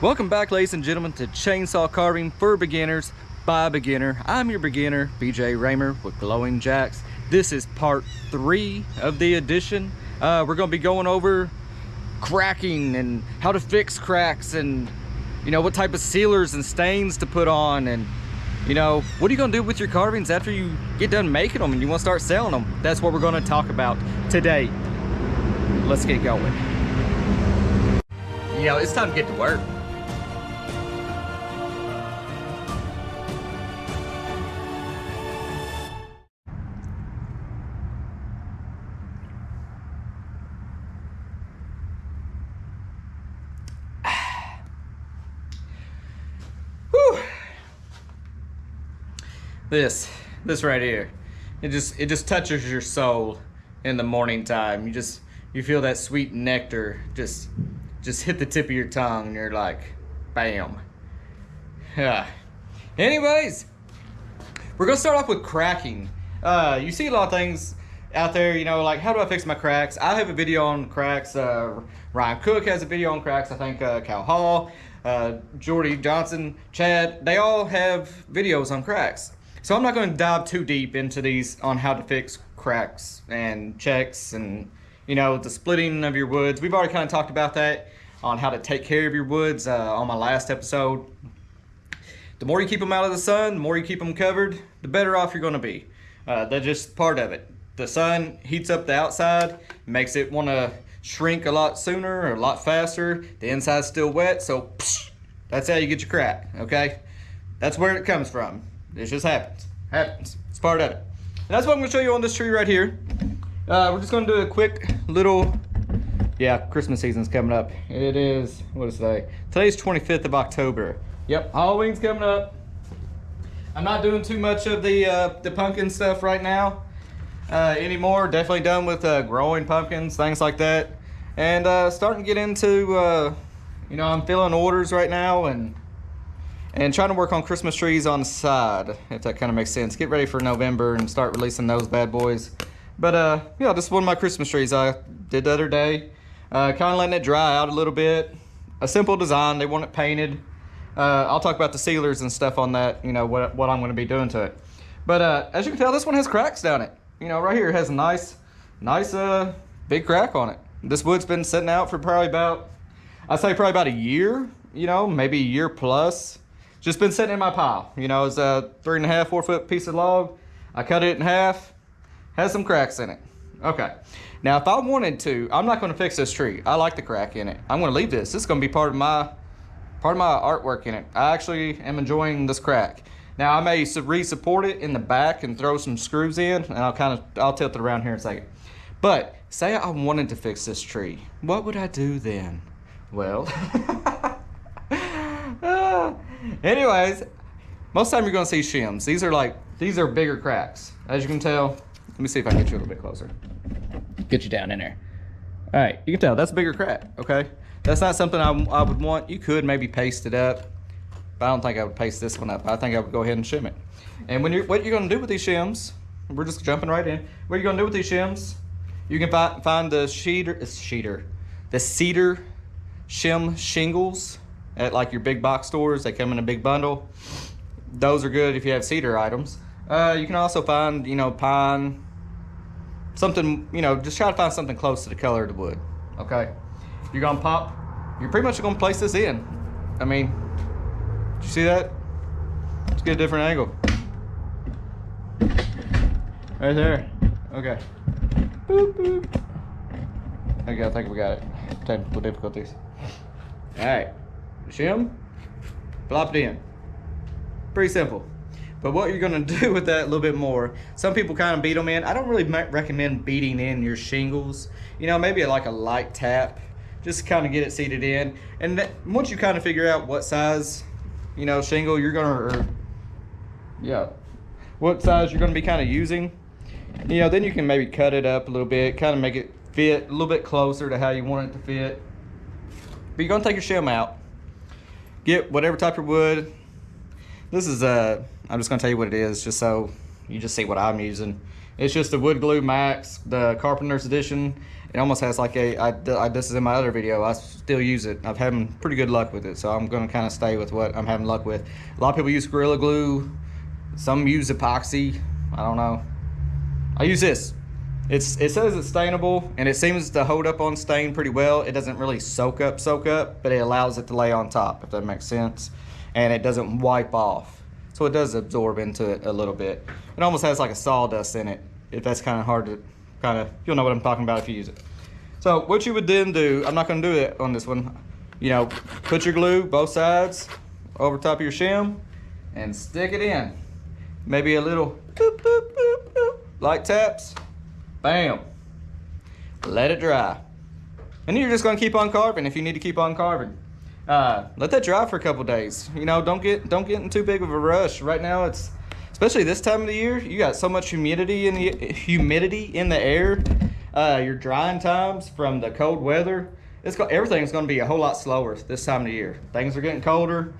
Welcome back, ladies and gentlemen, to Chainsaw Carving for Beginners by a Beginner. I'm your beginner, BJ Raymer with Glowing Jacks. This is part 3 of the edition. We're going to be going over cracking and how to fix cracks and, you know, what type of sealers and stains to put on and, you know, what are you going to do with your carvings after you get done making them and you want to start selling them. That's what we're going to talk about today. Let's get going. You know, it's time to get to work. This right here, it just touches your soul in the morning time. You feel that sweet nectar just hit the tip of your tongue and you're like, bam. Yeah. Anyways, we're gonna start off with cracking. You see a lot of things out there, you know, like how do I fix my cracks? I have a video on cracks. Ryan Cook has a video on cracks. I think Cal Hall, Jordy Johnson, Chad, they all have videos on cracks. So I'm not going to dive too deep into these on how to fix cracks and checks and, you know, the splitting of your woods. We've already kind of talked about that on how to take care of your woods on my last episode. The more you keep them out of the sun, the more you keep them covered, the better off you're going to be. That's just part of it. The sun heats up the outside, makes it want to shrink a lot sooner or a lot faster. The inside's still wet, so that's how you get your crack, okay? That's where it comes from. It just happens. It's part of it. And that's what I'm going to show you on this tree right here. We're just going to do a quick little, Christmas season's coming up. It is, what is today? Today's 25th of October. Yep, Halloween's coming up. I'm not doing too much of the pumpkin stuff right now anymore. Definitely done with growing pumpkins, things like that. And starting to get into, you know, I'm filling orders right now and trying to work on Christmas trees on the side, if that kind of makes sense. Get ready for November and start releasing those bad boys. But yeah, this is one of my Christmas trees I did the other day. Kind of letting it dry out a little bit. A simple design, they want it painted. I'll talk about the sealers and stuff on that, you know, what I'm gonna be doing to it. But as you can tell, this one has cracks down it. You know, right here it has a nice big crack on it. This wood's been sitting out for probably about a year, you know, maybe a year plus. Just been sitting in my pile. You know, it's a 3.5, 4 foot piece of log. I cut it in half, has some cracks in it. Okay, now if I wanted to, I'm not gonna fix this tree. I like the crack in it. I'm gonna leave this. This is gonna be part of my artwork in it. I actually am enjoying this crack. Now I may re-support it in the back and throw some screws in, and I'll tilt it around here in a second. But say I wanted to fix this tree, what would I do then? Well, anyways, most of the time you're gonna see shims. These are bigger cracks. As you can tell, let me see if I can get you a little bit closer. Get you down in there. All right, you can tell that's a bigger crack, okay? That's not something I would want. You could maybe paste it up, but I don't think I would paste this one up. I think I would go ahead and shim it. And what you're gonna do with these shims, we're just jumping right in. What you're gonna do with these shims, you can find the cedar shim shingles at like your big box stores. They come in a big bundle. Those are good if you have cedar items. You can also find, you know, pine, something, you know, just try to find something close to the color of the wood, okay? You're pretty much gonna place this in. I mean, did you see that? Let's get a different angle. Right there, okay. Boop, boop. Okay, I think we got it. Technical difficulties. All right. Shim, plop it in. Pretty simple. But what you're gonna do with that a little bit more, some people kind of beat them in. I don't really recommend beating in your shingles. You know, maybe like a light tap, just to kind of get it seated in. And once you kind of figure out what size, you know, shingle you're gonna, what size you're gonna be kind of using, you know, then you can maybe cut it up a little bit, kind of make it fit a little bit closer to how you want it to fit. But you're gonna take your shim out. Get whatever type of wood. This is I'm just gonna tell you what it is, just so you just see what I'm using. It's just the Wood Glue Max, the Carpenter's Edition. It almost has like this is in my other video. I still use it. I've had pretty good luck with it, so I'm gonna kind of stay with what I'm having luck with. A lot of people use Gorilla Glue. Some use epoxy. I don't know. I use this. It says it's stainable, and it seems to hold up on stain pretty well. It doesn't really soak up, but it allows it to lay on top, if that makes sense. And it doesn't wipe off. So it does absorb into it a little bit. It almost has like a sawdust in it. If that's kind of hard to you'll know what I'm talking about if you use it. So what you would then do, I'm not gonna do it on this one. You know, put your glue, both sides, over top of your shim, and stick it in. Maybe a little boop, boop, boop, boop, light taps. Bam. Let it dry. And you're just gonna keep on carving if you need to keep on carving. Let that dry for a couple days. You know, don't get in too big of a rush. Right now, it's especially this time of the year. You got so much humidity in the air. Your drying times from the cold weather. Everything's going to be a whole lot slower this time of the year. Things are getting colder.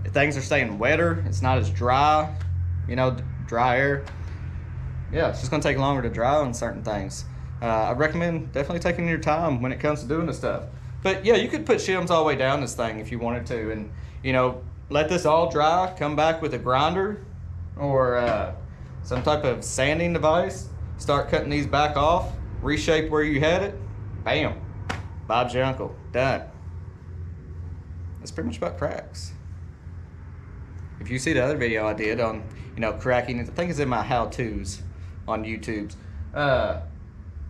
Things are staying wetter. It's not as dry. You know, dry air. Yeah, it's just going to take longer to dry on certain things. I recommend definitely taking your time when it comes to doing this stuff. But yeah, you could put shims all the way down this thing if you wanted to, and you know, let this all dry, come back with a grinder or some type of sanding device, start cutting these back off, reshape where you had it, bam, Bob's your uncle, done. That's pretty much about cracks. If you see the other video I did on, you know, cracking, I think it's in my how-tos on YouTube.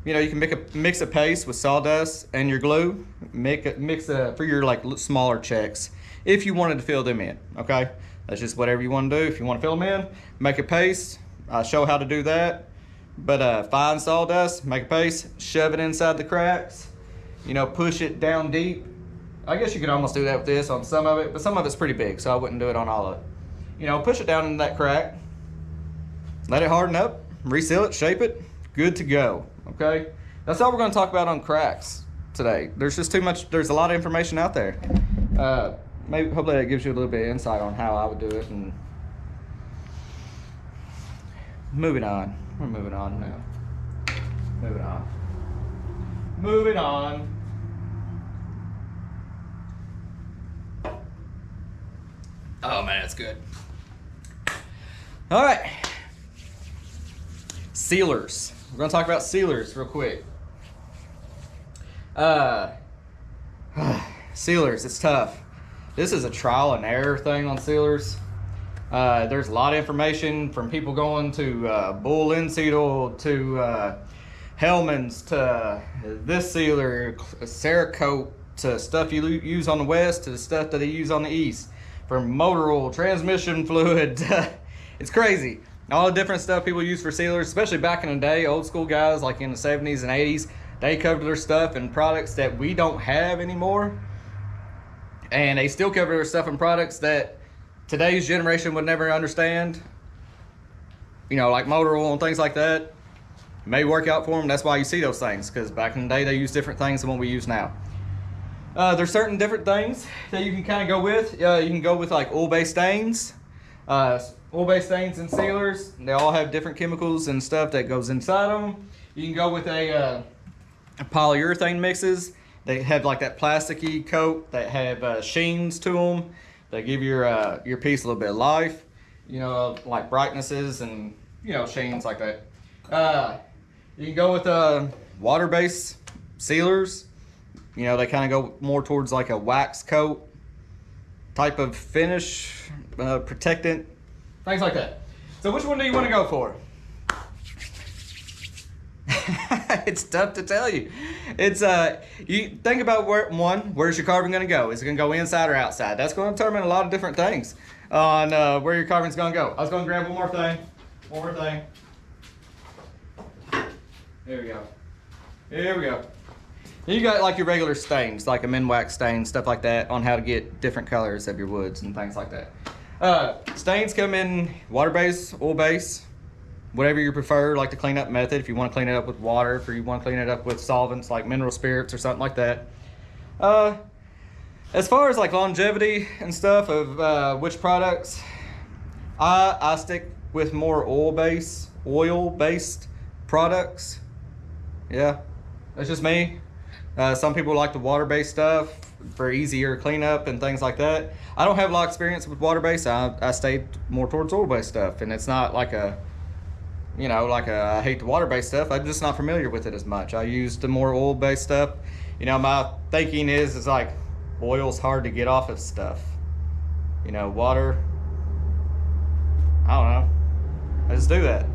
You know, you can mix a paste with sawdust and your glue. Mix for your like smaller checks if you wanted to fill them in. Okay, that's just whatever you want to do. If you want to fill them in, make a paste. I'll show how to do that. But fine sawdust, make a paste, shove it inside the cracks. You know, push it down deep. I guess you could almost do that with this on some of it, but some of it's pretty big, so I wouldn't do it on all of it. You know, push it down into that crack. Let it harden up. Reseal it, shape it. Good to go. Okay, that's all we're going to talk about on cracks today. There's just too much. There's a lot of information out there. Hopefully that gives you a little bit of insight on how I would do it. And moving on. We're moving on now. Moving on. Moving on. Oh man, that's good. All right. Sealers. We're gonna talk about sealers real quick. Sealers, it's tough. This is a trial and error thing on sealers. There's a lot of information from people going to bull linseed oil to Hellman's to this sealer, Cerakote, to stuff you use on the west to the stuff that they use on the east. From motor oil, transmission fluid, it's crazy. All the different stuff people use for sealers, especially back in the day, old school guys like in the 70s and 80s, they covered their stuff in products that we don't have anymore. And they still cover their stuff in products that today's generation would never understand. You know, like motor oil and things like that. It may work out for them. That's why you see those things, because back in the day they used different things than what we use now. There's certain different things that you can kind of go with. You can go with like oil-based stains. Oil-based stains and sealers, they all have different chemicals and stuff that goes inside them. You can go with a polyurethane mixes. They have like that plasticky coat that have sheens to them. They give your piece a little bit of life. You know, like brightnesses and, you know, sheens like that. You can go with water-based sealers. You know, they kind of go more towards like a wax coat type of finish, protectant, things like that. So which one do you want to go for? It's tough to tell you. It's you think about where's your carving going to go? Is it going to go inside or outside? That's going to determine a lot of different things on where your carving's going to go. I was going to grab one more thing. There we go. Here we go. You got like your regular stains, like a Minwax stain, stuff like that, on how to get different colors of your woods and things like that. Stains come in water-based, oil-based, whatever you prefer, like the cleanup method. If you want to clean it up with water, if you want to clean it up with solvents like mineral spirits or something like that. As far as like longevity and stuff of which products, I stick with more oil-based products. Yeah, that's just me. Some people like the water-based stuff for easier cleanup and things like that. I don't have a lot of experience with water-based. I stayed more towards oil-based stuff, and it's not like a, you know, like I hate the water-based stuff. I'm just not familiar with it as much. I use the more oil-based stuff. You know, my thinking is like oil's hard to get off of stuff. You know, water, I don't know. I just do that.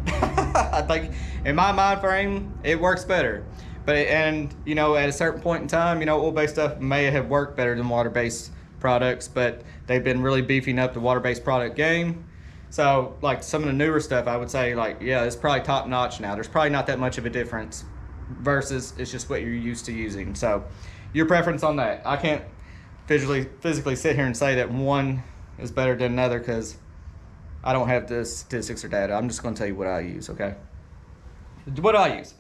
I think in my mind frame, it works better. But, and you know, at a certain point in time, you know, oil-based stuff may have worked better than water-based products, but they've been really beefing up the water-based product game. So like some of the newer stuff, I would say like, yeah, it's probably top notch now. There's probably not that much of a difference versus it's just what you're used to using. So your preference on that. I can't physically sit here and say that one is better than another because I don't have the statistics or data. I'm just going to tell you what I use, okay? What do I use?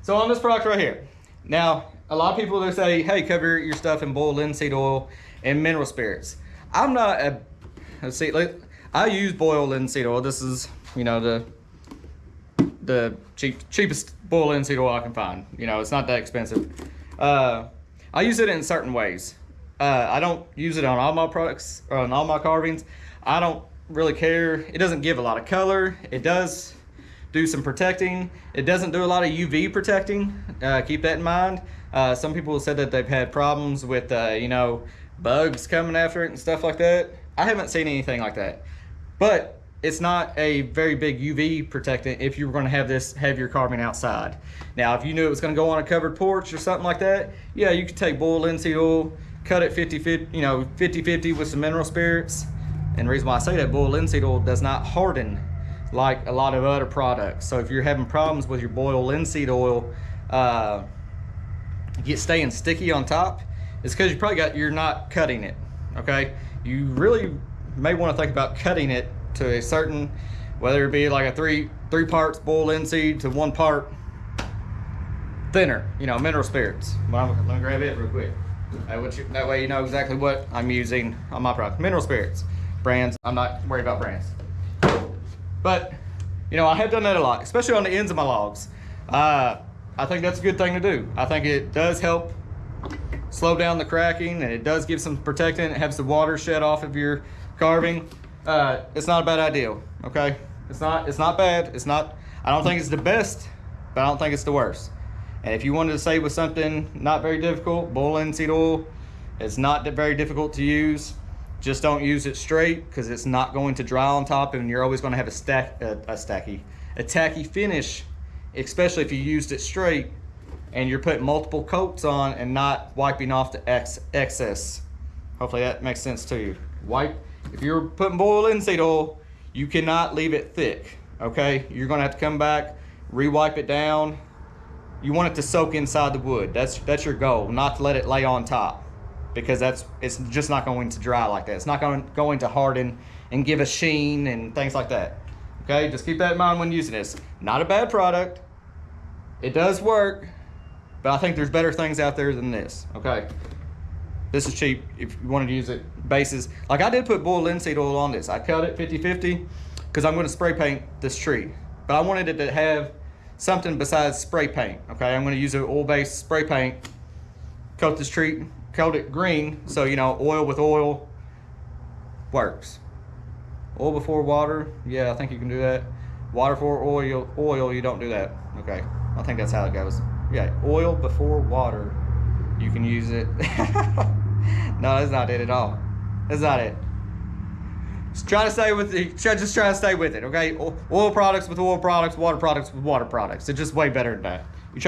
So on this product right here. Now, a lot of people, they say, hey, cover your stuff in boiled linseed oil and mineral spirits. I'm not a, let's see, I use boiled linseed oil. This is, you know, the cheapest boiled linseed oil I can find. You know, it's not that expensive. I use it in certain ways. I don't use it on all my products or on all my carvings. I don't really care. It doesn't give a lot of color. It does do some protecting. It doesn't do a lot of UV protecting. Keep that in mind. Some people have said that they've had problems with, you know, bugs coming after it and stuff like that. I haven't seen anything like that. But it's not a very big UV protectant if you were going to have your carving outside. Now, if you knew it was going to go on a covered porch or something like that, yeah, you could take boiled linseed oil, cut it 50-50, you know, 50-50 with some mineral spirits. And the reason why I say that, boiled linseed oil does not harden like a lot of other products. So if you're having problems with your boiled linseed oil staying sticky on top, it's because you're not cutting it, okay? You really may want to think about cutting it to a certain, whether it be like a three parts boiled linseed to 1 part thinner, you know, mineral spirits. Well, let me grab it real quick. That way you know exactly what I'm using on my product. Mineral spirits. Brands, I'm not worried about brands. But, you know, I have done that a lot, especially on the ends of my logs. I think that's a good thing to do. I think it does help slow down the cracking, and it does give some protectant. It helps the water shed off of your carving. It's not a bad idea, okay? It's not bad. I don't think it's the best, but I don't think it's the worst. And if you wanted to save with something not very difficult, boiled linseed oil, it's not very difficult to use. Just don't use it straight because it's not going to dry on top, and you're always going to have a tacky finish, especially if you used it straight and you're putting multiple coats on and not wiping off the excess. Hopefully that makes sense to you. If you're putting boiled linseed oil, you cannot leave it thick, okay? You're going to have to come back, re-wipe it down. You want it to soak inside the wood. That's your goal, not to let it lay on top, because it's just not going to dry like that. It's not going to harden and give a sheen and things like that. Okay, just keep that in mind when using this. Not a bad product. It does work, but I think there's better things out there than this. Okay, this is cheap if you wanted to use it. Bases, like I did put boiled linseed oil on this. I cut it 50-50 because I'm going to spray paint this tree, but I wanted it to have something besides spray paint. Okay, I'm going to use an oil-based spray paint, coat this tree, coat it green, so you know, oil with oil works. Oil before water, yeah, I think you can do that. Water before oil, you don't do that. Okay, I think that's how it goes. Yeah, oil before water, you can use it. No, that's not it at all. That's not it. Just try to stay with it. Just try to stay with it, okay? Oil products with oil products, water products with water products. It's just way better than that. You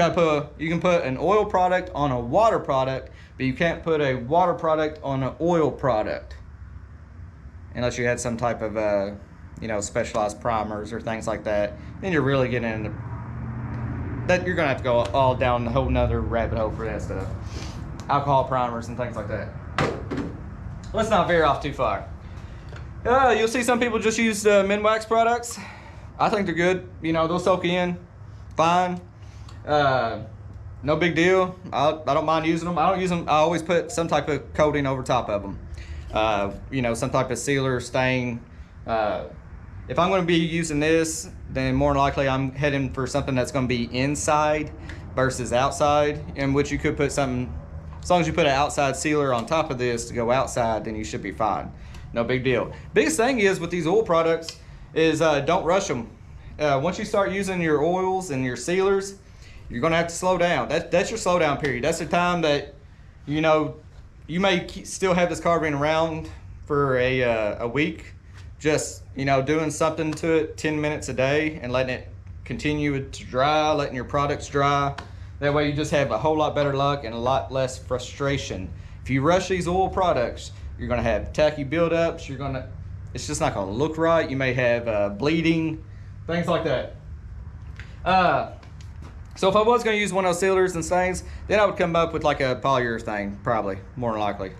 can put an oil product on a water product, but you can't put a water product on an oil product unless you had some type of you know, specialized primers or things like that. Then you're really getting into that. You're gonna have to go all down a whole nother rabbit hole for that stuff. Alcohol primers and things like that. Let's not veer off too far. You'll see some people just use Minwax products. I think they're good. You know, they'll soak in fine. No big deal. I don't mind using them. I don't use them. I always put some type of coating over top of them. You know, some type of sealer, stain. If I'm going to be using this, then more than likely I'm heading for something that's going to be inside versus outside, in which you could put something, as long as you put an outside sealer on top of this to go outside, then you should be fine. No big deal. Biggest thing is with these oil products is don't rush them. Once you start using your oils and your sealers, you're going to have to slow down. That's your slow down period. That's the time that, you know, you may still have this carving around for a week, just, you know, doing something to it 10 minutes a day and letting it continue to dry, letting your products dry. That way you just have a whole lot better luck and a lot less frustration. If you rush these oil products, you're going to have tacky buildups. It's just not going to look right. You may have bleeding, things like that. So if I was going to use one of those sealers and stains, then I would come up with like a polyurethane, probably, more than likely.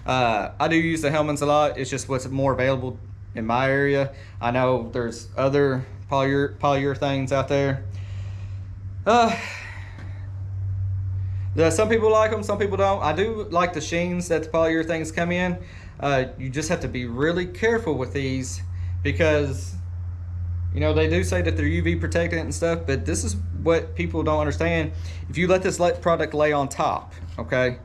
I do use the Hellmann's a lot. It's just what's more available in my area. I know there's other polyurethanes out there. Some people like them, some people don't. I do like the sheens that the polyurethanes come in. You just have to be really careful with these because, you know, they do say that they're UV protected and stuff, but this is what people don't understand. If you let this product lay on top, okay?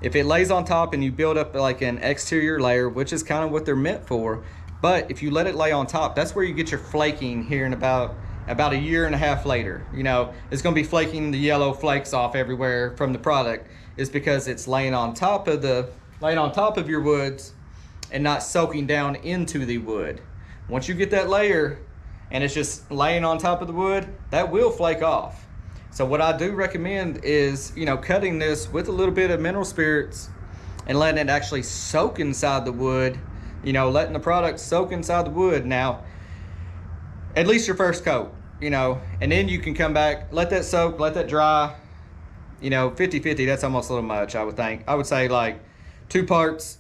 If it lays on top and you build up like an exterior layer, which is kind of what they're meant for, but if you let it lay on top, that's where you get your flaking here in about a year and a half later. You know, it's going to be flaking the yellow flakes off everywhere from the product. Is because it's laying on top of your woods and not soaking down into the wood. Once you get that layer and it's just laying on top of the wood, that will flake off. So what I do recommend is, you know, cutting this with a little bit of mineral spirits and letting it actually soak inside the wood. You know, letting the product soak inside the wood. Now, at least your first coat, you know, and then you can come back, let that soak, let that dry. You know, 50-50, that's almost a little much, I would think. I would say like two parts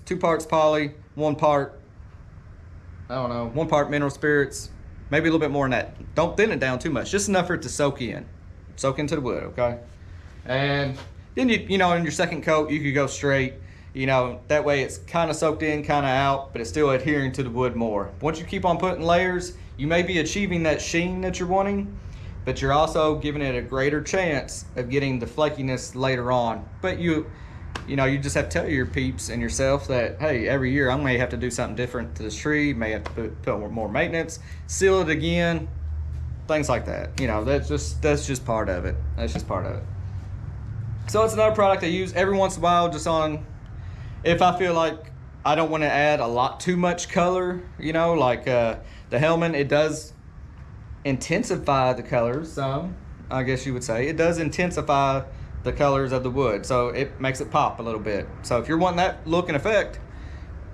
poly, one part, I don't know, one part mineral spirits, maybe a little bit more than that. Don't thin it down too much, just enough for it to soak into the wood, okay? And then you know, in your second coat, you could go straight. You know, that way it's kind of soaked in, kind of out, but it's still adhering to the wood more. Once you keep on putting layers, you may be achieving that sheen that you're wanting, but you're also giving it a greater chance of getting the flakiness later on. But you know, you just have to tell your peeps and yourself that, hey, every year I may have to do something different to this tree, may have to put more maintenance, seal it again, things like that. You know, that's just part of it. That's just part of it. So it's another product I use every once in a while, just on, if I feel like I don't want to add a lot too much color, you know, like the Hellmann, it does intensify the colors some, I guess you would say. It does intensify the colors of the wood, so it makes it pop a little bit. So if you're wanting that look and effect,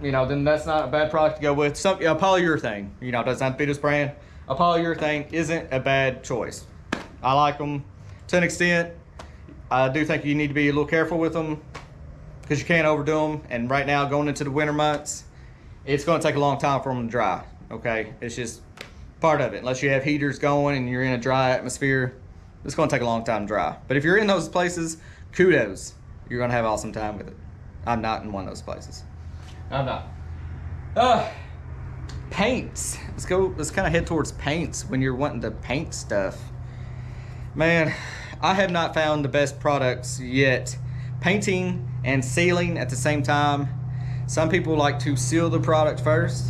you know, then that's not a bad product to go with. A polyurethane, you know, doesn't have to be this brand. A polyurethane isn't a bad choice. I like them to an extent. I do think you need to be a little careful with them because you can't overdo them. And right now, going into the winter months, it's going to take a long time for them to dry. Okay, it's just part of it. Unless you have heaters going and you're in a dry atmosphere, it's going to take a long time to dry. But if you're in those places, kudos. You're going to have an awesome time with it. I'm not in one of those places. I'm not. Paints. Let's kind of head towards paints when you're wanting to paint stuff. Man, I have not found the best products yet. Painting and sealing at the same time. Some people like to seal the product first.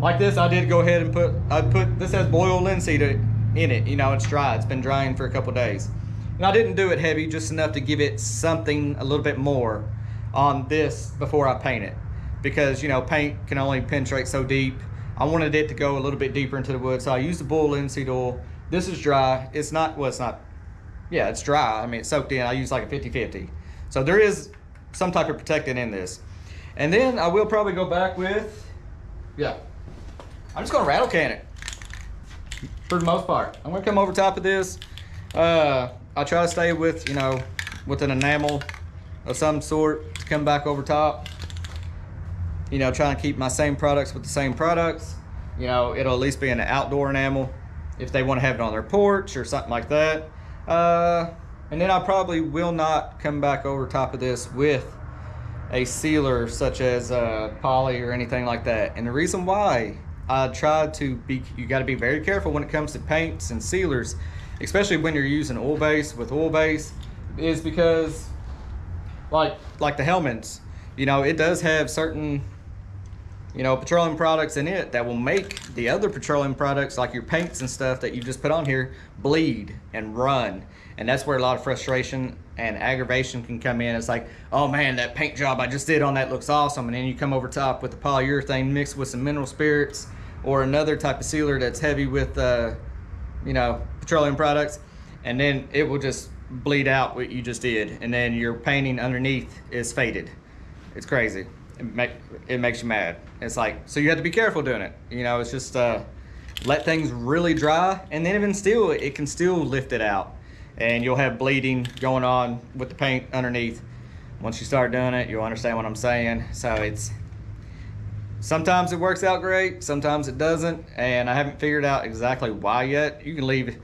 Like this, I did go ahead and this has boiled linseed in it. You know, it's dry. It's been drying for a couple days. And I didn't do it heavy, just enough to give it something a little bit more on this before I paint it. Because, you know, paint can only penetrate so deep. I wanted it to go a little bit deeper into the wood, so I used the boiled linseed oil. This is dry. It's not, yeah, it's dry. I mean, it's soaked in. I use like a 50-50. So there is some type of protectant in this. And then I will probably go back with, yeah, I'm just gonna rattle can it for the most part. I'm gonna come over top of this. I try to stay with, you know, with an enamel of some sort to come back over top. You know, trying to keep my same products with the same products. You know, it'll at least be an outdoor enamel if they want to have it on their porch or something like that. And then I probably will not come back over top of this with a sealer such as poly or anything like that. And the reason why I try to be, you got to be very careful when it comes to paints and sealers, especially when you're using oil base with oil base, is because like the Hellmann's, you know, it does have certain, you know, petroleum products in it that will make the other petroleum products like your paints and stuff that you just put on here bleed and run. And that's where a lot of frustration and aggravation can come in. It's like, oh man, that paint job I just did on that looks awesome. And then you come over top with the polyurethane mixed with some mineral spirits or another type of sealer that's heavy with, you know, petroleum products. And then it will just bleed out what you just did. And then your painting underneath is faded. It's crazy. It makes you mad. It's like, so you have to be careful doing it. You know, it's just let things really dry, and then even still, it can still lift it out. And you'll have bleeding going on with the paint underneath. Once you start doing it, you'll understand what I'm saying. So it's, sometimes it works out great, sometimes it doesn't, and I haven't figured out exactly why yet. You can leave,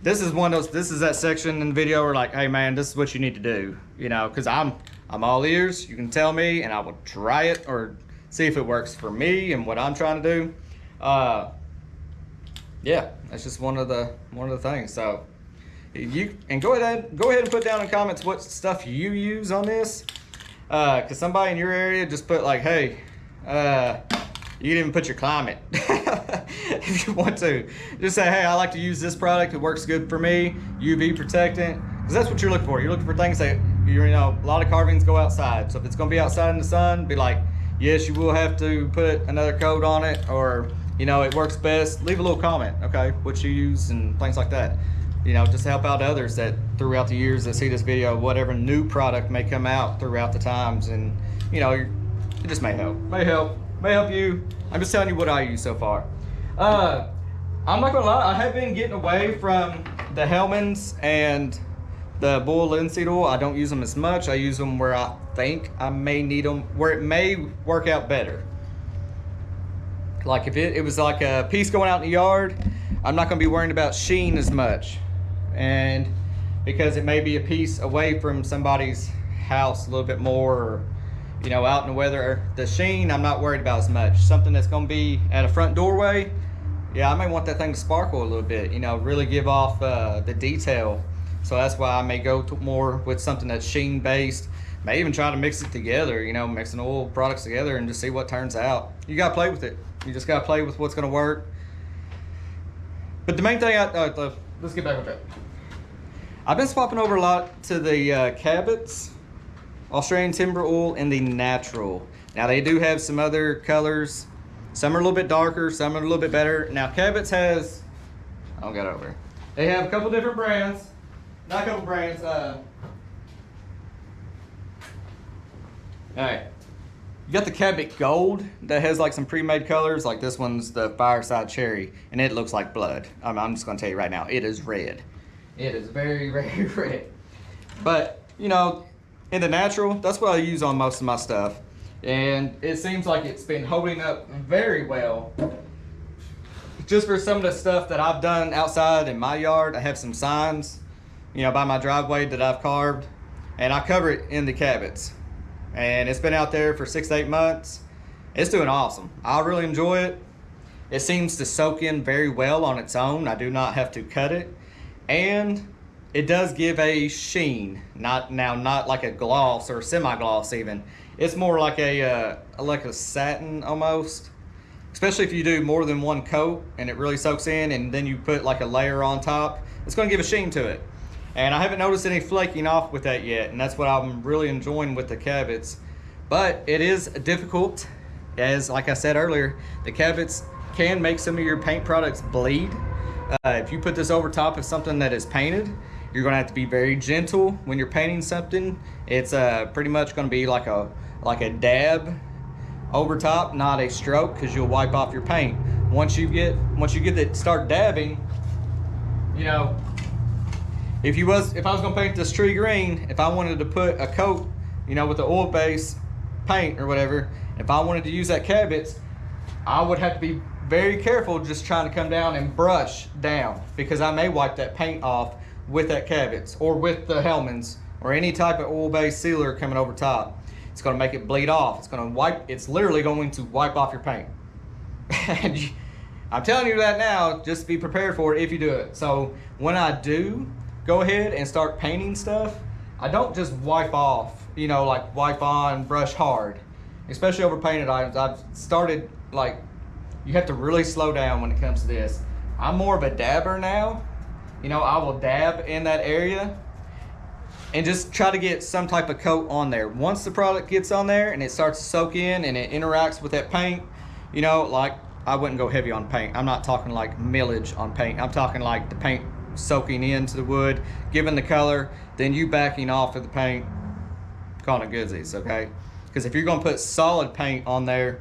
this is one of those, this is that section in the video where like, hey man, this is what you need to do, you know, because I'm all ears. You can tell me and I will try it or see if it works for me and what I'm trying to do. Yeah, that's just one of the things. So you, and go ahead and put down in comments what stuff you use on this, because somebody in your area just put like, hey, you can even put your climate if you want to. Just say, hey, I like to use this product, it works good for me, UV protectant, because that's what you're looking for. You're looking for things that, you know, a lot of carvings go outside, so if it's going to be outside in the sun, be like, yes, you will have to put another coat on it, or, you know, it works best. Leave a little comment, okay, what you use and things like that. You know, just to help out others that throughout the years that see this video, whatever new product may come out throughout the times, and you know, it just may help you. I'm just telling you what I use so far. I'm not gonna lie, I have been getting away from the Hellmann's and the bull linseed oil. I don't use them as much. I use them where I think I may need them, where it may work out better. Like if it was like a piece going out in the yard, I'm not gonna be worrying about sheen as much. And because it may be a piece away from somebody's house a little bit more, or, you know, out in the weather, the sheen I'm not worried about as much. Something that's gonna be at a front doorway, yeah, I may want that thing to sparkle a little bit, you know, really give off the detail. So that's why I may go to more with something that's sheen based. May even try to mix it together, you know, mixing oil products together and just see what turns out. You gotta play with it. You just gotta play with what's gonna work. But the main thing, let's get back with that. I've been swapping over a lot to the Cabot's Australian timber oil in the natural. Now they do have some other colors. Some are a little bit darker, some are a little bit better. Now Cabot's has, I don't got it over here. They have a couple different brands. Not a couple brands, all right. You got the Cabot Gold that has like some pre-made colors. Like this one's the Fireside Cherry, and it looks like blood. I'm just gonna tell you right now, it is red. It is very, very red. But, you know, in the natural, that's what I use on most of my stuff. And it seems like it's been holding up very well. Just for some of the stuff that I've done outside in my yard, I have some signs, you know, by my driveway that I've carved, and I cover it in the Cabot's. And it's been out there for 6 to 8 months. It's doing awesome. I really enjoy it. It seems to soak in very well on its own. I do not have to cut it. And it does give a sheen, not like a gloss or semi-gloss even. It's more like a satin almost. Especially if you do more than one coat and it really soaks in, and then you put like a layer on top, it's gonna give a sheen to it. And I haven't noticed any flaking off with that yet, and that's what I'm really enjoying with the Cabot's. But it is difficult, as like I said earlier, the Cabot's can make some of your paint products bleed. If you put this over top of something that is painted, you're gonna have to be very gentle when you're painting something. It's pretty much gonna be like a dab over top, not a stroke, because you'll wipe off your paint. Once you get it, start dabbing, you know, if I was gonna paint this tree green, if I wanted to put a coat, you know, with the oil base paint or whatever, if I wanted to use that Cabot's, I would have to be very careful just trying to come down and brush down, because I may wipe that paint off with that Cabot's or with the Hellmann's or any type of oil-based sealer coming over top. It's gonna make it bleed off. It's literally going to wipe off your paint. And I'm telling you that now, just be prepared for it if you do it. So when I do go ahead and start painting stuff, I don't just wipe off, you know, like wipe on, brush hard, especially over painted items. I've started, like, you have to really slow down when it comes to this. I'm more of a dabber now. You know, I will dab in that area and just try to get some type of coat on there. Once the product gets on there and it starts to soak in and it interacts with that paint, you know, like, I wouldn't go heavy on paint. I'm not talking like millage on paint. I'm talking like the paint soaking into the wood, giving the color, then you backing off of the paint, calling it goodsies, okay? Because if you're gonna put solid paint on there,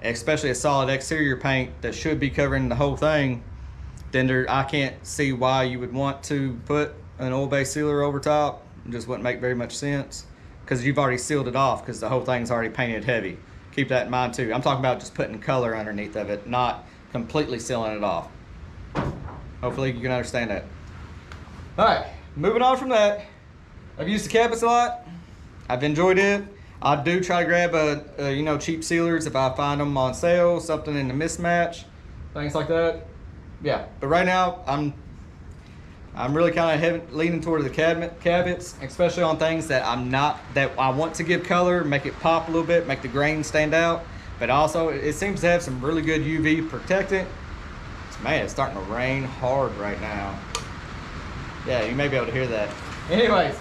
especially a solid exterior paint that should be covering the whole thing, then I can't see why you would want to put an oil-based sealer over top. It just wouldn't make very much sense, because you've already sealed it off because the whole thing's already painted heavy. Keep that in mind too. I'm talking about just putting color underneath of it, not completely sealing it off. Hopefully you can understand that. All right, moving on from that. I've used the cabinets a lot. I've enjoyed it. I do try to grab you know, cheap sealers if I find them on sale, something in the mismatch, things like that. Yeah, but right now I'm really kind of leaning toward the cabinets, especially on things that I want to give color, make it pop a little bit, make the grain stand out. But also, it seems to have some really good UV protectant. Man, it's starting to rain hard right now. Yeah, you may be able to hear that. Anyways,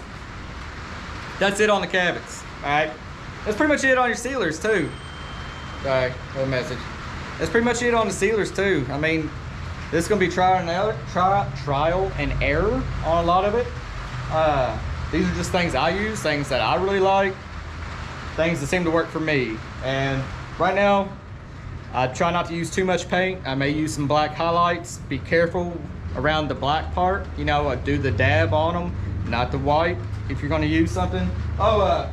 that's it on the cabinets. All right, that's pretty much it on your sealers too. Sorry, no message. That's pretty much it on the sealers too. I mean, this is gonna be trial and error on a lot of it. These are just things I use, things that I really like, things that seem to work for me. And right now, I try not to use too much paint. I may use some black highlights. Be careful around the black part. You know, do the dab on them, not the white, if you're gonna use something. Oh,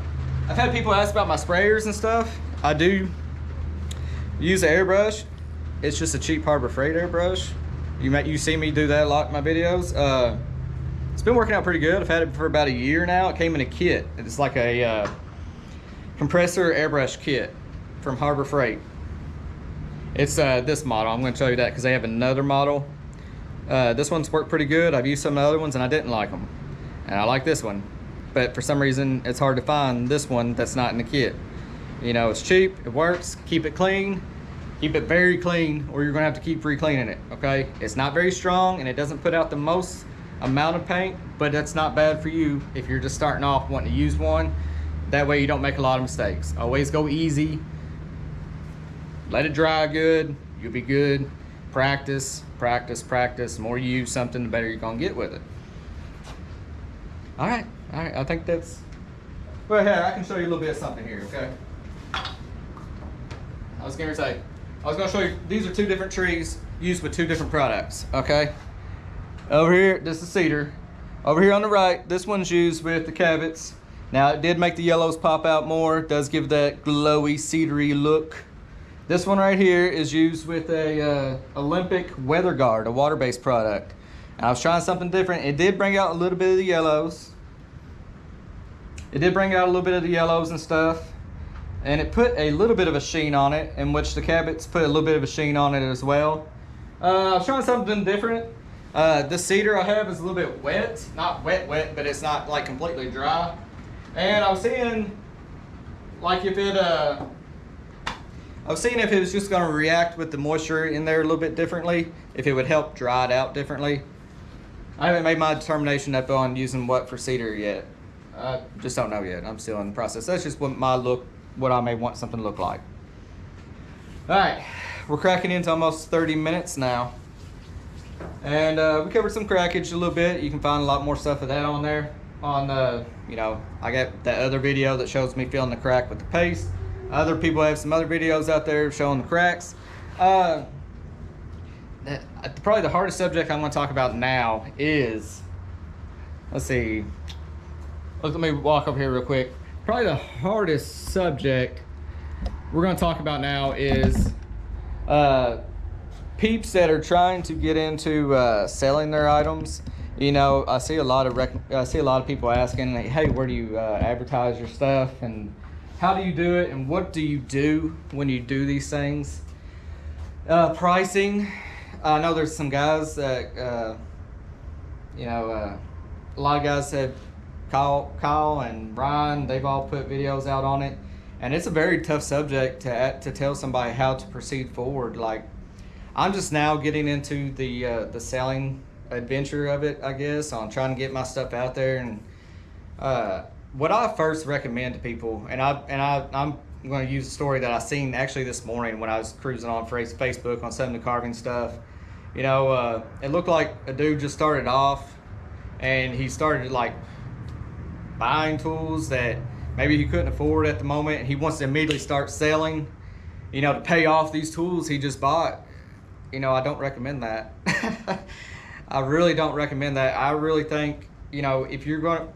I've had people ask about my sprayers and stuff. I do use an airbrush. It's just a cheap Harbor Freight airbrush. You see me do that a lot in my videos. It's been working out pretty good. I've had it for about a year now. It came in a kit. It's like a compressor airbrush kit from Harbor Freight. It's this model. I'm going to show you that because they have another model. This one's worked pretty good. I've used some of the other ones and I didn't like them. And I like this one. But for some reason, it's hard to find this one that's not in the kit. You know, it's cheap, it works, keep it clean. Keep it very clean or you're gonna have to keep re-cleaning it, okay? It's not very strong and it doesn't put out the most amount of paint, but that's not bad for you if you're just starting off wanting to use one. That way you don't make a lot of mistakes. Always go easy. Let it dry good, you'll be good. Practice, practice, practice. The more you use something, the better you're gonna get with it. All right, I think that's, well, here, I can show you a little bit of something here, okay? I was gonna show you, these are two different trees used with two different products, okay? Over here, this is cedar. Over here on the right, this one's used with the cabots. Now, it did make the yellows pop out more. It does give that glowy, cedary look. This one right here is used with a Olympic Weather Guard, a water-based product. And I was trying something different. It did bring out a little bit of the yellows. It did bring out a little bit of the yellows and stuff. And it put a little bit of a sheen on it, in which the cabots put a little bit of a sheen on it as well. I was trying something different. This cedar I have is a little bit wet. Not wet, but it's not like completely dry. And I was seeing like if it, I was seeing if it was just gonna react with the moisture in there a little bit differently, if it would help dry it out differently. I haven't made my determination up on using what for cedar yet. I just don't know yet. I'm still in the process. That's just what I may want something to look like. All right, we're cracking into almost 30 minutes now. And we covered some crackage a little bit. You can find a lot more stuff of that on there. You know, I got that other video that shows me filling the crack with the paste. Other people have some other videos out there showing the cracks. Probably the hardest subject I'm gonna talk about now is, let's see, let me walk over here real quick. Probably the hardest subject we're going to talk about now is peeps that are trying to get into selling their items. You know, I see a lot of people asking, hey, where do you advertise your stuff, and how do you do it, and what do you do when you do these things? Pricing I know there's some guys that, a lot of guys have, Kyle and Brian, they've all put videos out on it. And it's a very tough subject to tell somebody how to proceed forward. Like, I'm just now getting into the selling adventure of it, I guess, on trying to get my stuff out there. And what I first recommend to people, and I'm going to use a story that I seen actually this morning when I was cruising on Facebook on some of the carving stuff. It looked like a dude just started off, and he started like buying tools that maybe he couldn't afford at the moment, and he wants to immediately start selling, to pay off these tools he just bought. I don't recommend that. I really don't recommend that. I really think, if you're going to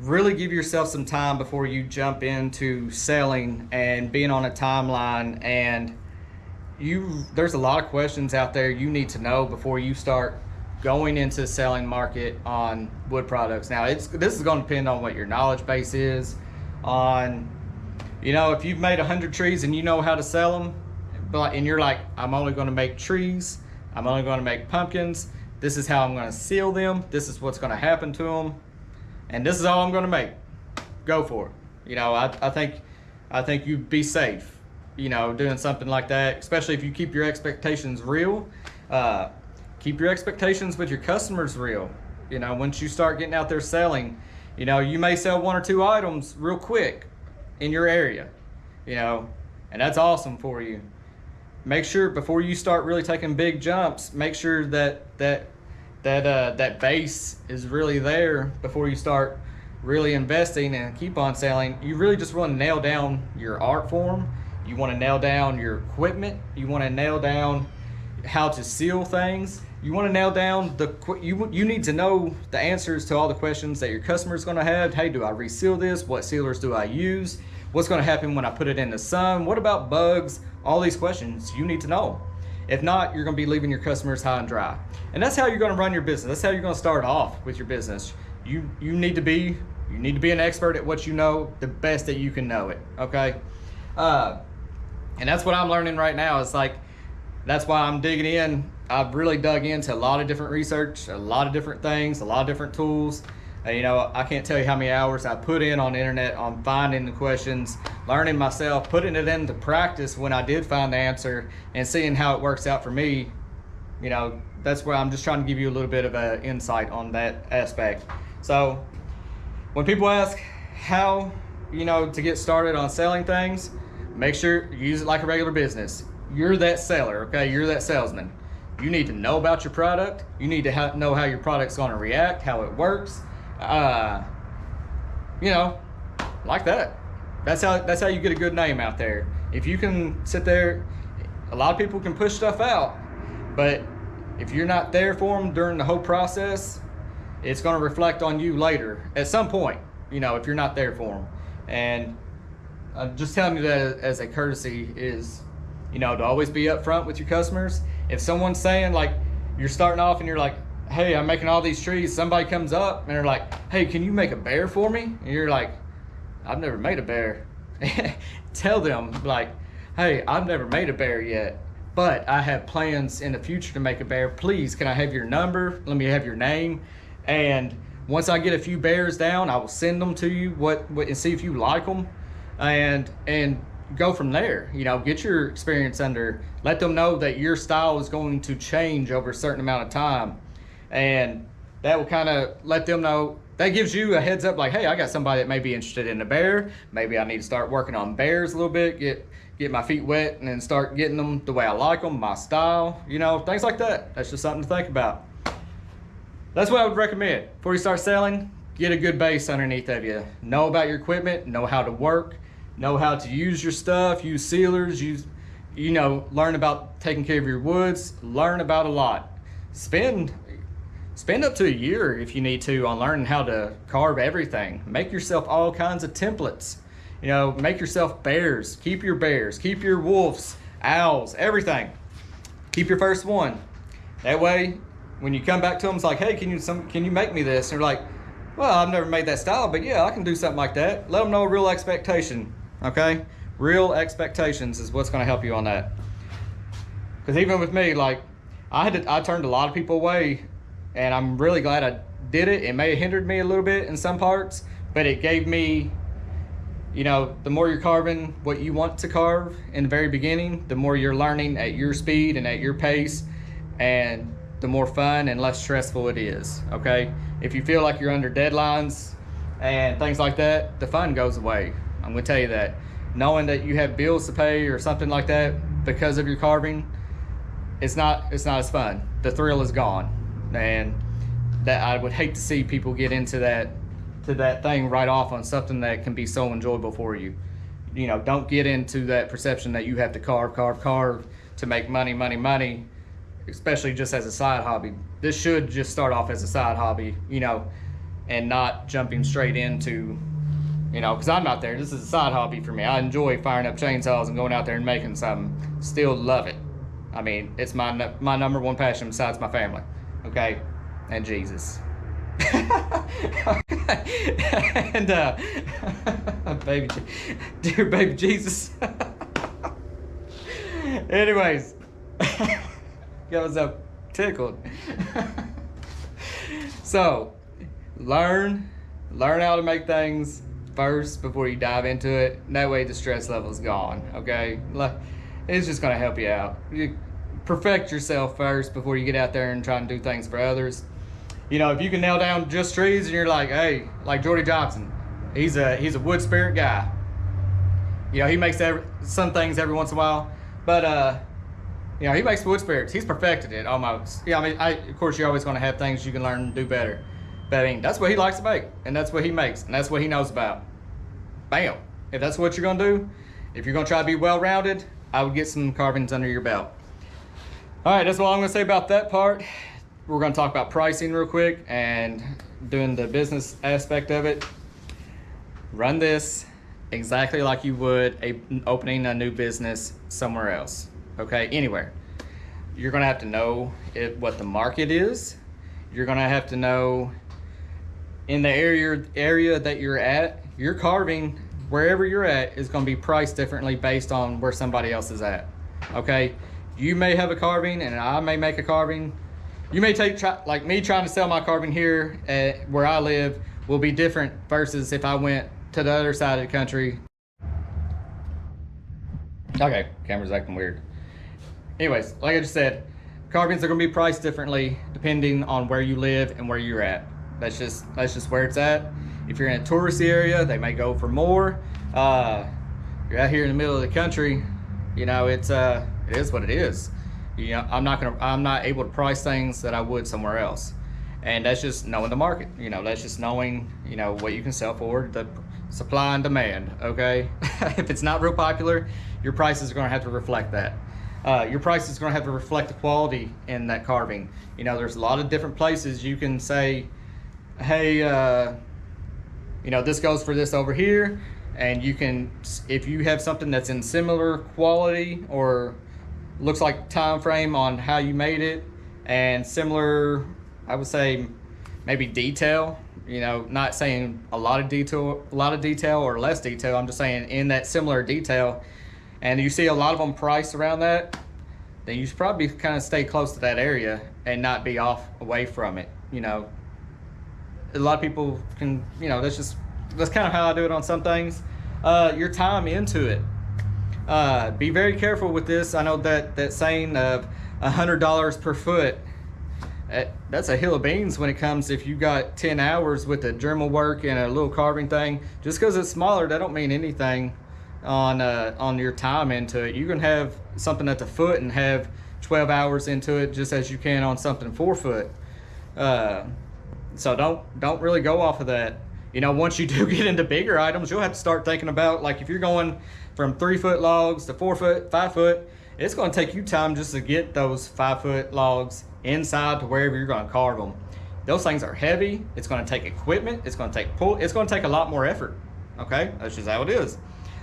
really give yourself some time before you jump into selling and being on a timeline, and there's a lot of questions out there you need to know before you start going into the selling market on wood products. Now, this is going to depend on what your knowledge base is on, if you've made 100 trees and you know how to sell them, and you're like, I'm only going to make trees, I'm only going to make pumpkins, this is how I'm going to seal them, this is what's going to happen to them, and this is all I'm going to make, go for it. I think you'd be safe, doing something like that, especially if you keep your expectations real. Keep your expectations with your customers real. Once you start getting out there selling, you may sell 1 or 2 items real quick in your area, and that's awesome for you. Make sure before you start really taking big jumps, make sure that base is really there before you start really investing and keep on selling. You really just want to nail down your art form. You want to nail down your equipment. You want to nail down how to seal things. You want to nail down you need to know the answers to all the questions that your customer is going to have. Hey, do I reseal this? What sealers do I use? What's going to happen when I put it in the sun? What about bugs? All these questions you need to know. If not, you're going to be leaving your customers high and dry. And that's how you're going to run your business. That's how you're going to start off with your business. You need to be an expert at what you know, the best that you can know it. Okay. And that's what I'm learning right now. It's like, that's why I'm digging in. I've really dug into a lot of different research, a lot of different things, a lot of different tools. I can't tell you how many hours I put in on the internet on finding the questions, learning myself, putting it into practice when I did find the answer, and seeing how it works out for me. That's where I'm just trying to give you a little bit of an insight on that aspect. So when people ask how, to get started on selling things, make sure you use it like a regular business. You're that seller, okay? You're that salesman. You need to know about your product. You need to know how your product's going to react, how it works. Like that. That's how you get a good name out there. If you can sit there, a lot of people can push stuff out, but if you're not there for them during the whole process, it's going to reflect on you later at some point, if you're not there for them. And I'm just telling you that as a courtesy is, to always be upfront with your customers. If someone's saying, like, you're starting off and you're like, hey, I'm making all these trees, somebody comes up and they're like, hey, can you make a bear for me? And you're like, I've never made a bear. Tell them, like, hey, I've never made a bear yet, but I have plans in the future to make a bear. Please, can I have your number? Let me have your name. And once I get a few bears down, I will send them to you and see if you like them, and go from there. Get your experience under, let them know that your style is going to change over a certain amount of time, and that will kind of let them know, that gives you a heads up, like, hey, I got somebody that may be interested in a bear. Maybe I need to start working on bears a little bit, get my feet wet, and then start getting them the way I like them, my style, things like that. That's just something to think about. That's what I would recommend. Before you start selling, get a good base underneath of you. Know about your equipment, know how to work, know how to use your stuff, use sealers, learn about taking care of your woods, learn about a lot. Spend up to a year if you need to on learning how to carve everything. Make yourself all kinds of templates. Make yourself bears, keep your wolves, owls, everything. Keep your first one. That way, when you come back to them, it's like, hey, can you make me this? And they're like, well, I've never made that style, but yeah, I can do something like that. Let them know a real expectation. Okay, real expectations is what's going to help you on that. Because even with me, like, I turned a lot of people away, and I'm really glad I did it. It may have hindered me a little bit in some parts, but it gave me, you know, the more you're carving what you want to carve in the very beginning, the more you're learning at your speed and at your pace, and the more fun and less stressful it is, okay? If you feel like you're under deadlines and things like that, the fun goes away. I'm gonna tell you that. Knowing that you have bills to pay or something like that because of your carving, it's not as fun. The thrill is gone. And that I would hate to see people get into that thing right off on something that can be so enjoyable for you. You know, don't get into that perception that you have to carve to make money, especially just as a side hobby. This should just start off as a side hobby, you know, and not jumping straight into, you know, because I'm not there. This is a side hobby for me. I enjoy firing up chainsaws and going out there and making something. Still love it. I mean, it's my number one passion besides my family, okay, and Jesus. And dear baby Jesus. Anyways, got myself tickled. So, learn how to make things first before you dive into it. That way the stress level is gone, okay? It's just gonna help you out. You perfect yourself first before you get out there and try and do things for others. You know, if you can nail down just trees and you're like, hey, like Jordy Johnson, he's a wood spirit guy. You know, he makes some things every once in a while, but you know, he makes wood spirits. He's perfected it almost. Yeah, I mean, of course, you're always gonna have things you can learn and do better. But I mean, that's what he likes to make, and that's what he makes, and that's what he knows about. Bam. If that's what you're gonna do, if you're gonna try to be well-rounded, I would get some carvings under your belt. All right, that's all I'm gonna say about that part. We're gonna talk about pricing real quick and doing the business aspect of it. Run this exactly like you would opening a new business somewhere else, okay, anywhere. You're gonna have to know what the market is. You're gonna have to know in the area that you're at, your carving, wherever you're at, is gonna be priced differently based on where somebody else is at, okay? You may have a carving and I may make a carving. You may like me trying to sell my carving here at where I live will be different versus if I went to the other side of the country. Okay, camera's acting weird. Anyways, like I just said, carvings are gonna be priced differently depending on where you live and where you're at. That's just where it's at. If you're in a touristy area, they may go for more. You're out here in the middle of the country, you know, it is what it is. You know, I'm not able to price things that I would somewhere else. And that's just knowing the market. You know, that's just knowing, you know, what you can sell for, the supply and demand, okay? If it's not real popular, your prices are gonna have to reflect that. Your price is gonna have to reflect the quality in that carving. You know, there's a lot of different places you can say, hey, you know, this goes for this over here, and you can, if you have something that's in similar quality or looks like time frame on how you made it and similar, I would say maybe detail, you know, not saying a lot of detail or less detail, I'm just saying in that similar detail, and you see a lot of them priced around that, then you should probably kind of stay close to that area and not be off away from it. You know, a lot of people can, you know, that's kind of how I do it on some things. Your time into it. Be very careful with this. I know that saying of $100 per foot, that's a hill of beans when it comes if you got 10 hours with the Dremel work and a little carving thing. Just because it's smaller, that don't mean anything on your time into it. You can have something at the foot and have 12 hours into it just as you can on something 4 foot. So don't really go off of that. You know, once you do get into bigger items, you'll have to start thinking about, like, if you're going from 3 foot logs to 4 foot, 5 foot, it's going to take you time just to get those 5 foot logs inside to wherever you're going to carve them. Those things are heavy. It's going to take equipment. It's going to take it's going to take a lot more effort. Okay, that's just how it is.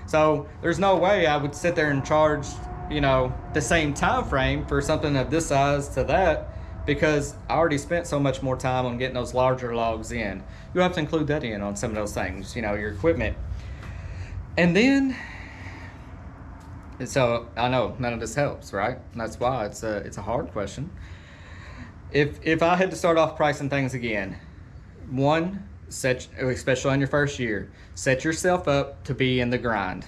So there's no way I would sit there and charge, you know, the same time frame for something of this size to that, because I already spent so much more time on getting those larger logs in. You have to include that in on some of those things, you know, your equipment. And then And so I know none of this helps, right? And that's why it's a hard question. If I had to start off pricing things again, one, especially on your first year, set yourself up to be in the grind.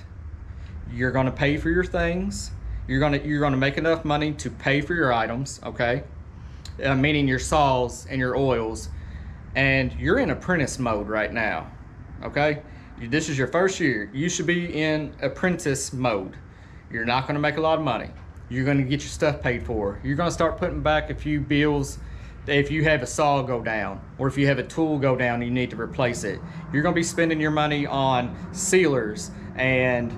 You're going to pay for your things. You're going to make enough money to pay for your items, okay? Meaning your saws and your oils. And you're in apprentice mode right now, okay? This is your first year. You should be in apprentice mode. You're not going to make a lot of money. You're going to get your stuff paid for. You're going to start putting back a few bills if you have a saw go down, or if you have a tool go down and you need to replace it. You're going to be spending your money on sealers and,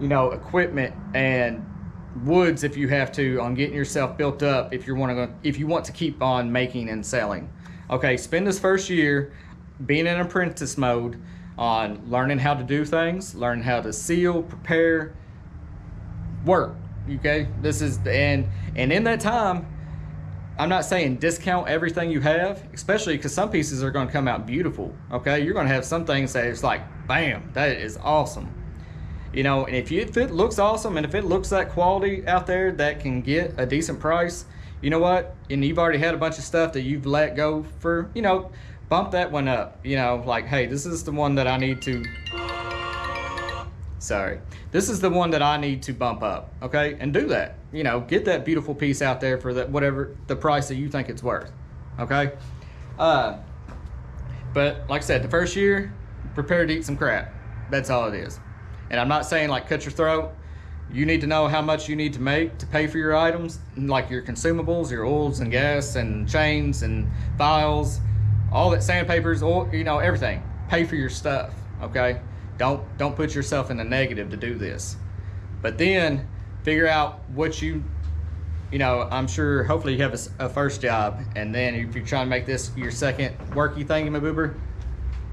you know, equipment and woods if you have to, on getting yourself built up if you want to keep on making and selling. Okay, spend this first year being in apprentice mode on learning how to do things, learning how to seal, prepare, work. Okay, this is and in that time, I'm not saying discount everything you have, especially because some pieces are going to come out beautiful. Okay, you're going to have some things that it's like, bam, that is awesome. You know, and if it looks awesome and if it looks that quality out there that can get a decent price, you know what? And you've already had a bunch of stuff that you've let go for, you know, bump that one up. You know, like, hey, this is the one that I need to. Sorry, this is the one that I need to bump up, okay? And do that, you know, get that beautiful piece out there for that, whatever the price that you think it's worth, okay? But like I said, the first year, prepare to eat some crap. That's all it is. And I'm not saying like cut your throat. You need to know how much you need to make to pay for your items, like your consumables, your oils and gas and chains and files, all that, sandpapers, oil, you know, everything. Pay for your stuff, okay? Don't put yourself in the negative to do this. But then figure out what you know, I'm sure hopefully you have a first job, and then if you're trying to make this your second worky thingamaboober,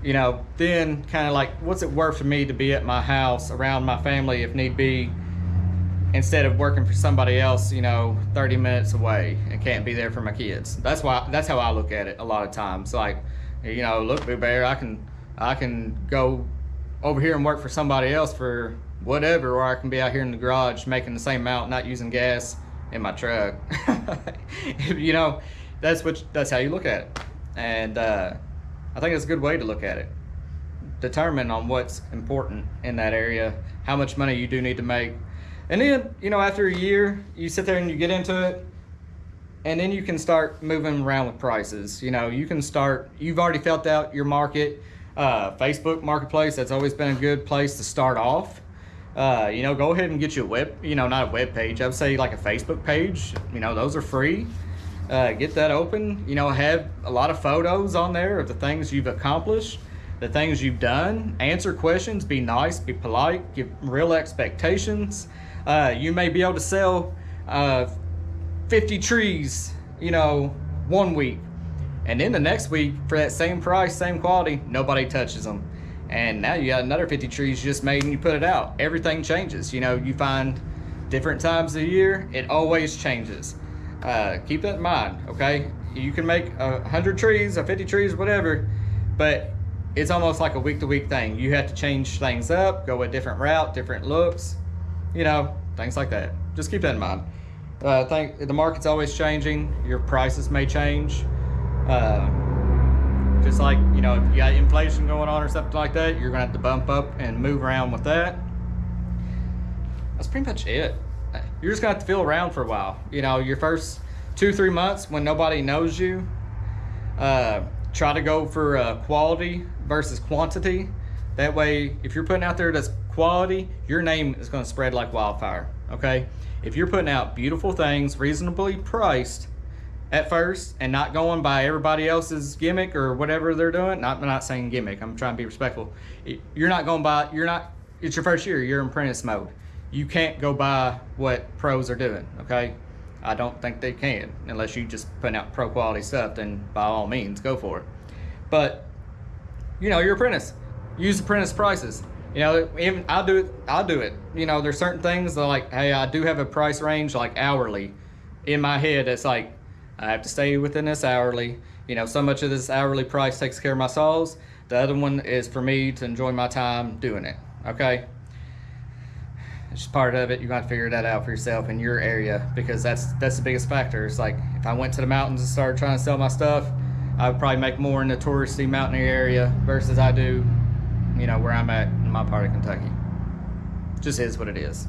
you know, then kind of like, what's it worth for me to be at my house around my family if need be, instead of working for somebody else, you know, 30 minutes away and can't be there for my kids. That's how I look at it a lot of times. Like, you know, look, Boo Bear, I can go over here and work for somebody else for whatever, or I can be out here in the garage making the same amount, not using gas in my truck. You know, that's how you look at it. And I think it's a good way to look at it. Determine on what's important in that area, how much money you do need to make. And then, you know, after a year, you sit there and you get into it, and then you can start moving around with prices. You know, you've already felt out your market. Facebook Marketplace, that's always been a good place to start off. You know, go ahead and get you a not a web page, I would say like a Facebook page. You know, those are free. Get that open. You know, have a lot of photos on there of the things you've accomplished, the things you've done. Answer questions, be nice, be polite, give real expectations. You may be able to sell 50 trees, you know, 1 week. And then the next week, for that same price, same quality, nobody touches them. And now you got another 50 trees you just made and you put it out. Everything changes. You know, you find different times of the year, it always changes. Keep that in mind, okay? You can make 100 trees or 50 trees, whatever, but it's almost like a week-to-week thing. You have to change things up, go a different route, different looks, you know, things like that. Just keep that in mind. I think the market's always changing. Your prices may change. Just like, you know, if you got inflation going on or something like that, you're gonna have to bump up and move around with that. That's pretty much it. You're just gonna have to feel around for a while. You know, your first 2-3 months when nobody knows you, try to go for quality versus quantity. That way, if you're putting out there that's quality, your name is gonna spread like wildfire, okay? If you're putting out beautiful things, reasonably priced, at first, and not going by everybody else's gimmick or whatever they're doing. I'm not saying gimmick, I'm trying to be respectful. It's your first year, you're in apprentice mode. You can't go by what pros are doing, okay? I don't think they can, unless you just putting out pro quality stuff, then by all means, go for it. But, you know, you're apprentice. Use apprentice prices. You know, even I'll do it. You know, there's certain things that like, hey, I do have a price range like hourly. In my head, it's like, I have to stay within this hourly. You know, so much of this hourly price takes care of my saws. The other one is for me to enjoy my time doing it, okay? It's just part of it. You're gonna have to figure that out for yourself in your area, because that's the biggest factor. It's like if I went to the mountains and started trying to sell my stuff, I would probably make more in the touristy mountain area versus I do, you know, where I'm at in my part of Kentucky. Just is what it is.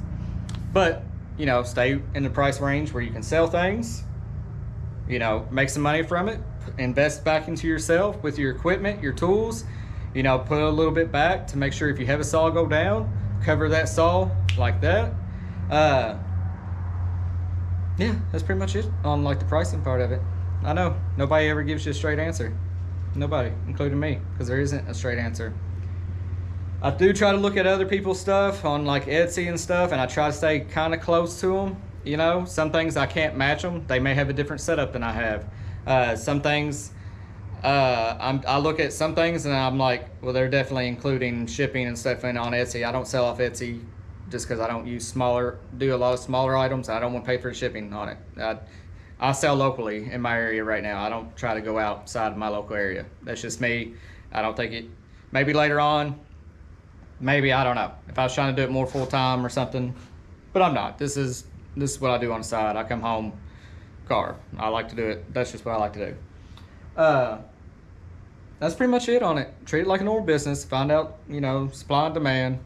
But, you know, stay in the price range where you can sell things, you know, make some money from it, invest back into yourself with your equipment, your tools, you know, put a little bit back to make sure if you have a saw go down, cover that saw like that. Yeah, that's pretty much it on like the pricing part of it. I know nobody ever gives you a straight answer. Nobody, including me, because there isn't a straight answer. I do try to look at other people's stuff on like Etsy and stuff, and I try to stay kind of close to them. You know, some things I can't match them. They may have a different setup than I have. Some things, I look at some things and I'm like, well, they're definitely including shipping and stuff in on Etsy. I don't sell off Etsy just because I don't do a lot of smaller items. I don't want to pay for shipping on it. I sell locally in my area right now. I don't try to go outside of my local area. That's just me. I don't think it, maybe later on, maybe, I don't know. If I was trying to do it more full time or something, but I'm not. This is what I do on the side. I come home, carve. I like to do it. That's just what I like to do. That's pretty much it on it. Treat it like a normal business. Find out, you know, supply and demand.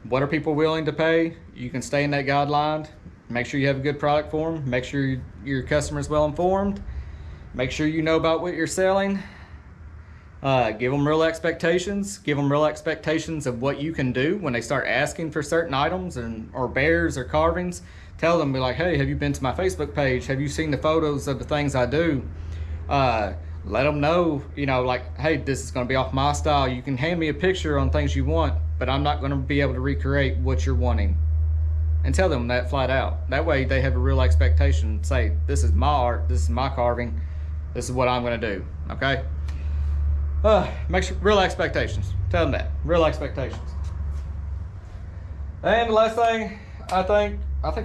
What are people willing to pay? You can stay in that guideline. Make sure you have a good product for them. Make sure your customer's well informed. Make sure you know about what you're selling. Give them real expectations. Give them real expectations of what you can do when they start asking for certain items or bears or carvings. Tell them, be like, hey, have you been to my Facebook page? Have you seen the photos of the things I do? Let them know, you know, like, hey, this is going to be off my style. You can hand me a picture on things you want, but I'm not going to be able to recreate what you're wanting. And tell them that flat out. That way they have a real expectation. Say, this is my art, this is my carving, this is what I'm going to do, okay? Make sure, real expectations. Tell them that, real expectations. And the last thing, I think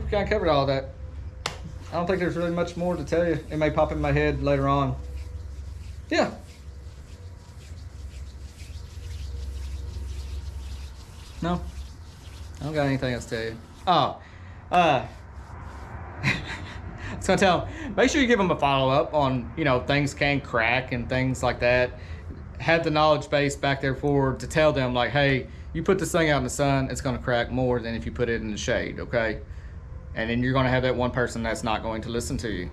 we kind of covered all that. I don't think there's really much more to tell you. It may pop in my head later on. Yeah. No, I don't got anything else to tell you. Oh, I was gonna tell them, make sure you give them a follow-up on, you know, things can crack and things like that. Have the knowledge base back there forward to tell them, like, hey, you put this thing out in the sun, it's gonna crack more than if you put it in the shade, okay? And then you're gonna have that one person that's not going to listen to you.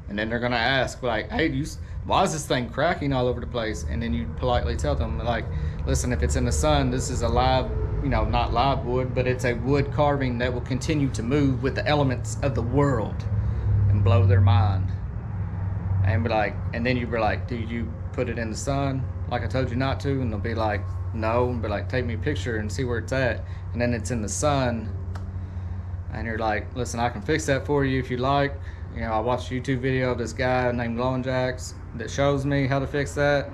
And then they're gonna ask, like, hey, why is this thing cracking all over the place? And then you politely tell them, like, listen, if it's in the sun, this is a live, you know, not live wood, but it's a wood carving that will continue to move with the elements of the world and blow their mind. And be like, and then you be like, did you put it in the sun like I told you not to? And they'll be like, no. And be like, take me a picture and see where it's at. And then it's in the sun. And you're like, listen, I can fix that for you if you like. You know, I watched a YouTube video of this guy named Lone Jacks that shows me how to fix that.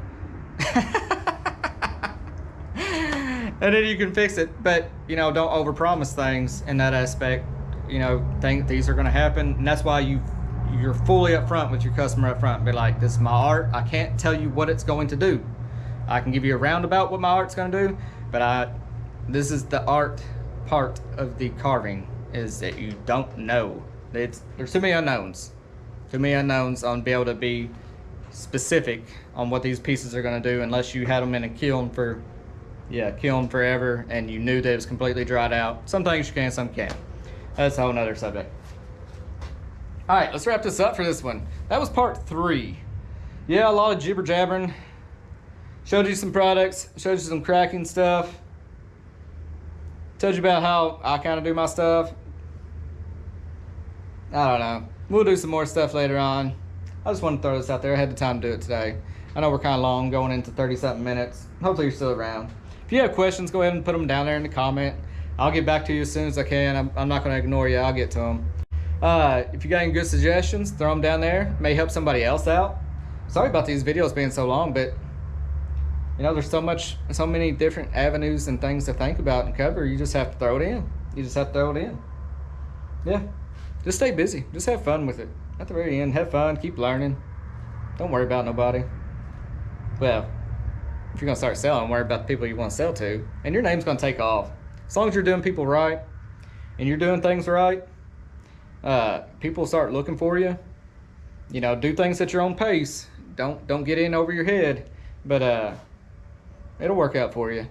And then you can fix it. But, you know, don't overpromise things in that aspect. You know, think these are going to happen. And that's why you're fully upfront with your customer upfront. Be like, this is my art. I can't tell you what it's going to do. I can give you a roundabout what my art's going to do. But this is the art part of the carving, is that you don't know. There's too many unknowns. Too many unknowns on be able to be specific on what these pieces are going to do unless you had them in a kiln for, kiln forever and you knew that it was completely dried out. Some things you can, some can't. That's a whole nother subject. All right, let's wrap this up for this one. That was part 3. Yeah, a lot of jibber jabbering. Showed you some products, showed you some cracking stuff. Told you about how I kind of do my stuff. I don't know. We'll do some more stuff later on. I just want to throw this out there. I had the time to do it today. I know we're kind of long, going into 30-something minutes. Hopefully you're still around. If you have questions, go ahead and put them down there in the comment. I'll get back to you as soon as I can. I'm not going to ignore you. I'll get to them. If you got any good suggestions, throw them down there. May help somebody else out. Sorry about these videos being so long, but you know, there's so many different avenues and things to think about and cover. You just have to throw it in. Yeah. Just stay busy. Just have fun with it. At the very end, have fun. Keep learning. Don't worry about nobody. Well, if you're going to start selling, worry about the people you want to sell to. And your name's going to take off. As long as you're doing people right, and you're doing things right, people start looking for you. You know, do things at your own pace. Don't get in over your head, but it'll work out for you.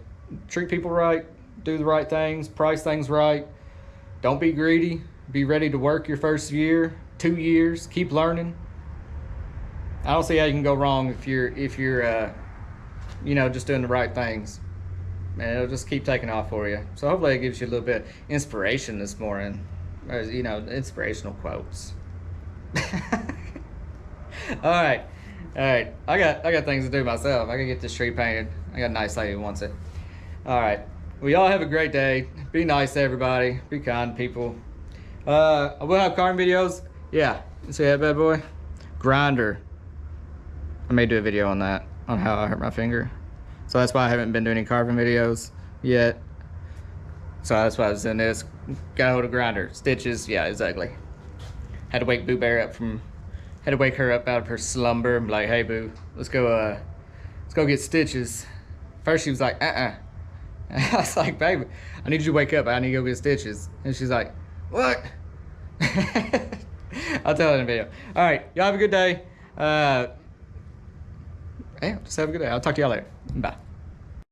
Treat people right, do the right things, price things right. Don't be greedy. Be ready to work your first year, 2 years. Keep learning. I don't see how you can go wrong if you're you know, just doing the right things. Man, it'll just keep taking off for you. So hopefully it gives you a little bit of inspiration this morning. Or, you know, inspirational quotes. All right. I got things to do myself. I gotta get this tree painted. I got a nice lady who wants it. All right. Well, y'all have a great day. Be nice to everybody. Be kind to people. I will have carving videos. Yeah. You see that bad boy? Grinder. I may do a video on that, on how I hurt my finger. So that's why I haven't been doing any carving videos yet. So that's why I was doing this. Got hold of grinder. Stitches. Yeah, exactly. Had to wake Boo Bear up had to wake her up out of her slumber and be like, hey Boo, let's go get stitches. First she was like, I was like, baby, I need you to wake up. I need to go get stitches. And she's like, what? I'll tell her in a video. All right, y'all have a good day. Just have a good day. I'll talk to y'all later. Bye.